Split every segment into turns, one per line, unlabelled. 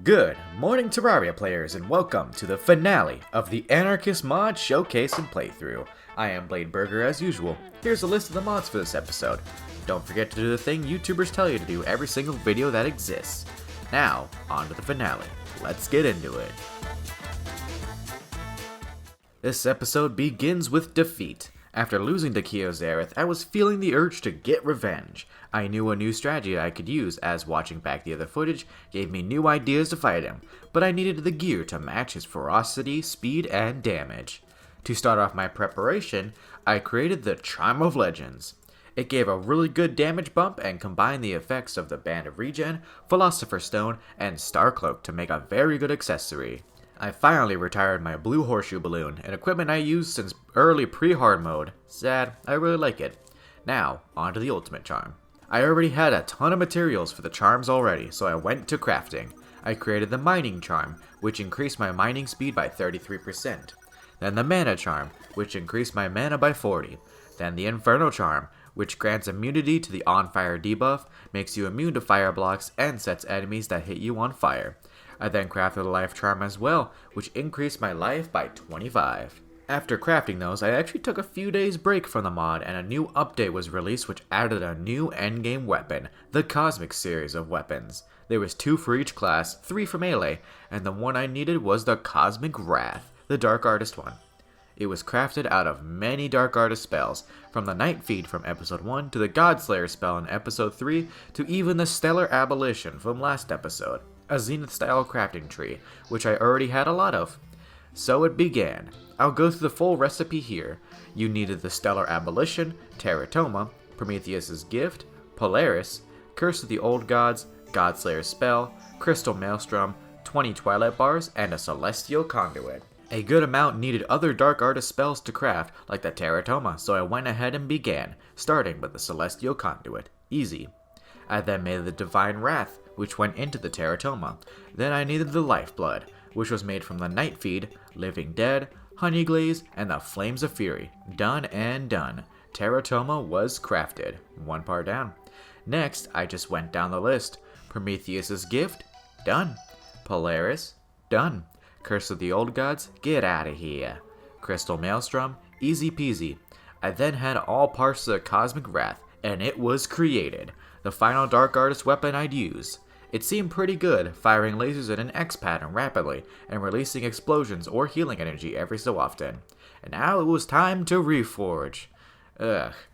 Good morning, Terraria players, and welcome to the finale of the Anarchist mod showcase and playthrough. I am Blade Burger as usual. Here's a list of the mods for this episode. Don't forget to do the thing YouTubers tell you to do every single video that exists. Now, on to the finale. Let's get into it. This episode begins with defeat. After losing to Kiozareth, I was feeling the urge to get revenge. I knew a new strategy I could use, as watching back the other footage gave me new ideas to fight him, but I needed the gear to match his ferocity, speed, and damage. To start off my preparation, I created the Charm of Legends. It gave a really good damage bump and combined the effects of the Band of Regen, Philosopher's Stone, and Starcloak to make a very good accessory. I finally retired my blue horseshoe balloon, an equipment I used since early pre-hard mode. Sad, I really like it. Now, on to the ultimate charm. I already had a ton of materials for the charms already, so I went to crafting. I created the mining charm, which increased my mining speed by 33%. Then the mana charm, which increased my mana by 40. Then the inferno charm, which grants immunity to the on fire debuff, makes you immune to fire blocks, and sets enemies that hit you on fire. I then crafted a life charm as well, which increased my life by 25. After crafting those, I actually took a few days break from the mod, and a new update was released which added a new endgame weapon, the Cosmic series of weapons. There was 2 for each class, 3 for melee, and the one I needed was the Cosmic Wrath, the Dark Artist one. It was crafted out of many Dark Artist spells, from the Night Feed from episode 1 to the Godslayer spell in episode 3 to even the Stellar Abolition from last episode. A Zenith-style crafting tree, which I already had a lot of. So it began. I'll go through the full recipe here. You needed the Stellar Abolition, Teratoma, Prometheus' Gift, Polaris, Curse of the Old Gods, Godslayer's Spell, Crystal Maelstrom, 20 Twilight Bars, and a Celestial Conduit. A good amount needed other Dark Artist spells to craft, like the Teratoma, so I went ahead and began, starting with the Celestial Conduit. Easy. I then made the Divine Wrath, which went into the Teratoma. Then I needed the Lifeblood, which was made from the Night Feed, Living Dead, Honey Glaze, and the Flames of Fury. Done and done. Teratoma was crafted. 1 part down. Next, I just went down the list. Prometheus' Gift? Done. Polaris? Done. Curse of the Old Gods? Get out of here. Crystal Maelstrom? Easy peasy. I then had all parts of the Cosmic Wrath, and it was created. The final Dark Artist weapon I'd use. It seemed pretty good, firing lasers in an X pattern rapidly, and releasing explosions or healing energy every so often. And now it was time to reforge.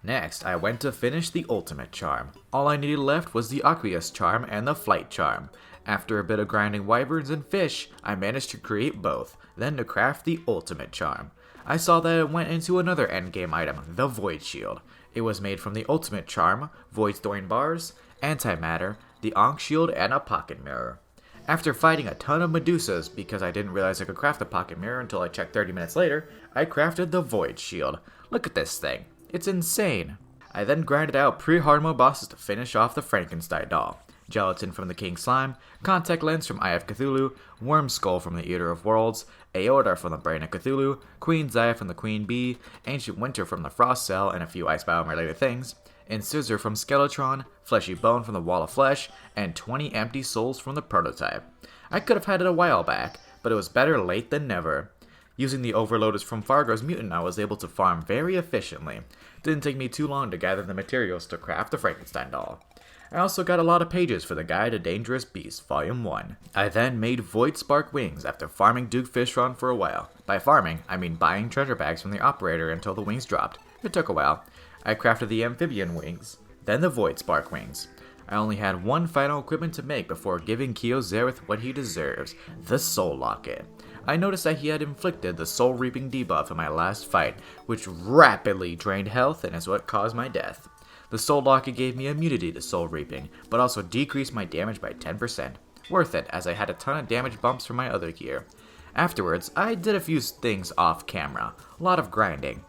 Next, I went to finish the ultimate charm. All I needed left was the Aqueous charm and the Flight charm. After a bit of grinding wyverns and fish, I managed to create both, then to craft the ultimate charm. I saw that it went into another endgame item, the Void Shield. It was made from the ultimate charm, Void Thorn Bars, Antimatter, the Ankh Shield, and a Pocket Mirror. After fighting a ton of Medusas, because I didn't realize I could craft a Pocket Mirror until I checked 30 minutes later, I crafted the Void Shield. Look at this thing. It's insane. I then grinded out pre-hard mode bosses to finish off the Frankenstein doll. Gelatin from the King Slime, Contact Lens from Eye of Cthulhu, Worm Skull from the Eater of Worlds, Aorta from the Brain of Cthulhu, Queen Zaya from the Queen Bee, Ancient Winter from the Frost Cell and a few Ice Biome related things, Incisor from Skeletron, Fleshy Bone from the Wall of Flesh, and 20 Empty Souls from the Prototype. I could have had it a while back, but it was better late than never. Using the Overloaders from Fargo's Mutant, I was able to farm very efficiently. Didn't take me too long to gather the materials to craft the Frankenstein doll. I also got a lot of pages for the Guide to Dangerous Beasts, Volume 1. I then made Void Spark Wings after farming Duke Fishron for a while. By farming, I mean buying treasure bags from the operator until the wings dropped. It took a while. I crafted the Amphibian Wings, then the Void Spark Wings. I only had one final equipment to make before giving Kiozareth what he deserves, the Soul Locket. I noticed that he had inflicted the Soul Reaping debuff in my last fight, which rapidly drained health and is what caused my death. The Soul Locket gave me immunity to Soul Reaping, but also decreased my damage by 10%. Worth it, as I had a ton of damage bumps from my other gear. Afterwards, I did a few things off camera. A lot of grinding.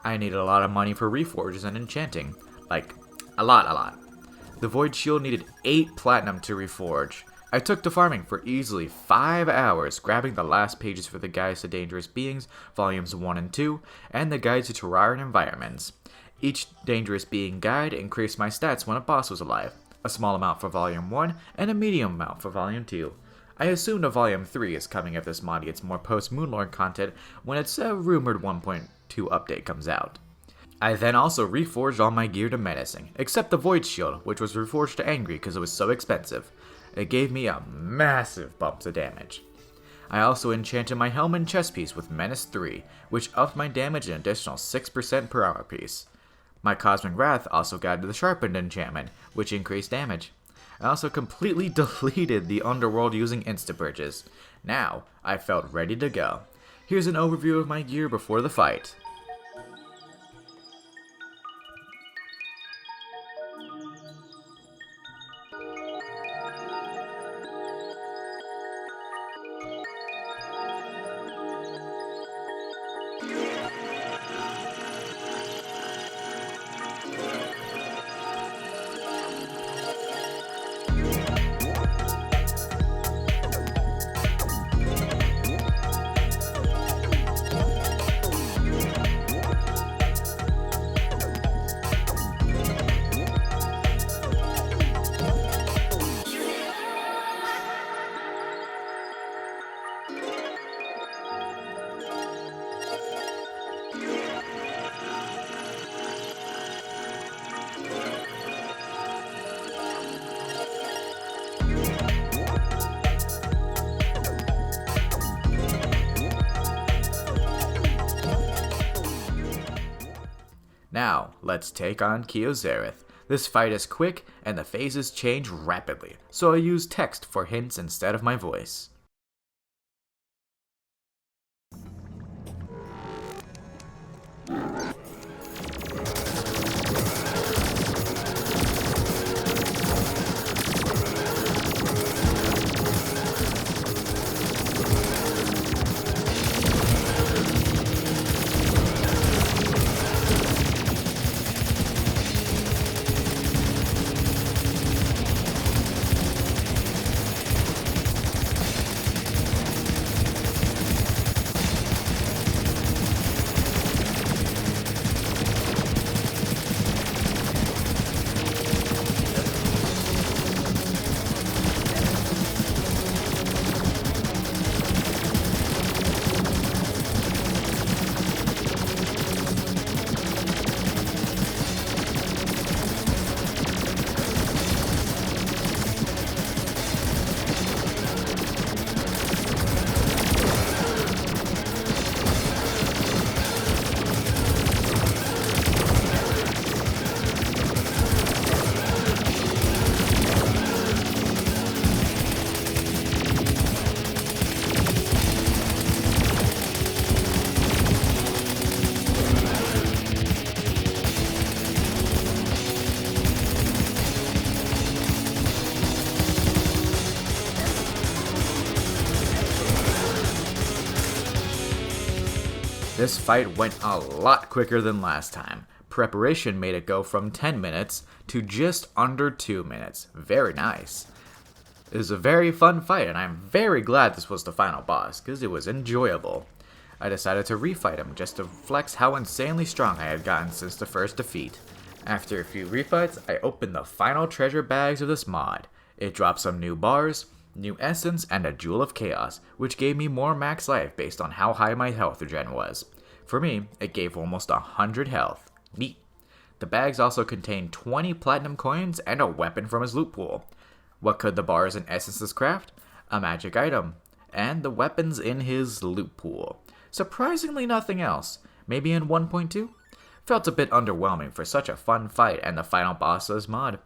I needed a lot of money for reforges and enchanting. Like, a lot. The Void Shield needed 8 platinum to reforge. I took to farming for easily 5 hours, grabbing the last pages for the Guides to Dangerous Beings, Volumes 1 and 2, and the Guides to Terrarian Environments. Each Dangerous Being guide increased my stats when a boss was alive. a small amount for Volume 1, and a medium amount for Volume 2. I assume a Volume 3 is coming if this mod gets more post-Moonlord content when its rumored 1.2 update comes out. I then also reforged all my gear to Menacing, except the Void Shield, which was reforged to Angry because it was so expensive. It gave me a massive bump to damage. I also enchanted my helm and chest piece with Menace 3, which upped my damage an additional 6% per armor piece. My Cosmic Wrath also got the Sharpened enchantment, which increased damage. I also completely deleted the Underworld using insta-purchase. Now, I felt ready to go. Here's an overview of my gear before the fight. Now, let's take on Kyozareth. This fight is quick, and the phases change rapidly, so I use text for hints instead of my voice. This fight went a lot quicker than last time. Preparation made it go from 10 minutes to just under 2 minutes. Very nice. It was a very fun fight, and I'm very glad this was the final boss, because it was enjoyable. I decided to refight him just to flex how insanely strong I had gotten since the first defeat. After a few refights, I opened the final treasure bags of this mod. It dropped some new bars, new essence, and a Jewel of Chaos, which gave me more max life based on how high my health regen was. For me, it gave almost 100 health. Neat. The bags also contained 20 platinum coins and a weapon from his loot pool. What could the bars and essences craft? A magic item, and the weapons in his loot pool. Surprisingly nothing else. Maybe in 1.2? Felt a bit underwhelming for such a fun fight and the final boss of this mod.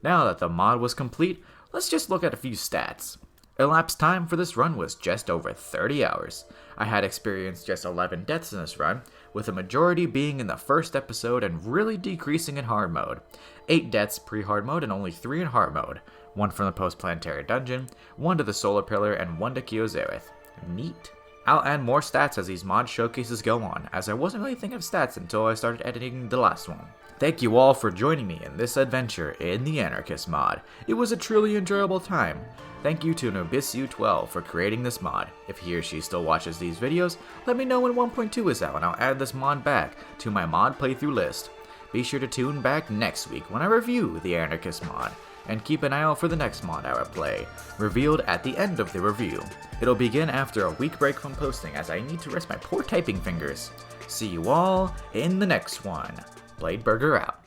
Now that the mod was complete, let's just look at a few stats. Elapsed time for this run was just over 30 hours. I had experienced just 11 deaths in this run, with a majority being in the first episode and really decreasing in hard mode. 8 deaths pre-hard mode and only 3 in hard mode. 1 from the post-planetary dungeon, 1 to the solar pillar, and 1 to Kyozareth. Neat. I'll add more stats as these mod showcases go on, as I wasn't really thinking of stats until I started editing the last one. Thank you all for joining me in this adventure in the Anarchist mod. It was a truly enjoyable time. Thank you to Nobisu12 for creating this mod. If he or she still watches these videos, let me know when 1.2 is out and I'll add this mod back to my mod playthrough list. Be sure to tune back next week when I review the Anarchist mod. and keep an eye out for the next mod I will play, revealed at the end of the review. It'll begin after a week break from posting as I need to rest my poor typing fingers. See you all in the next one. Bladeburger out.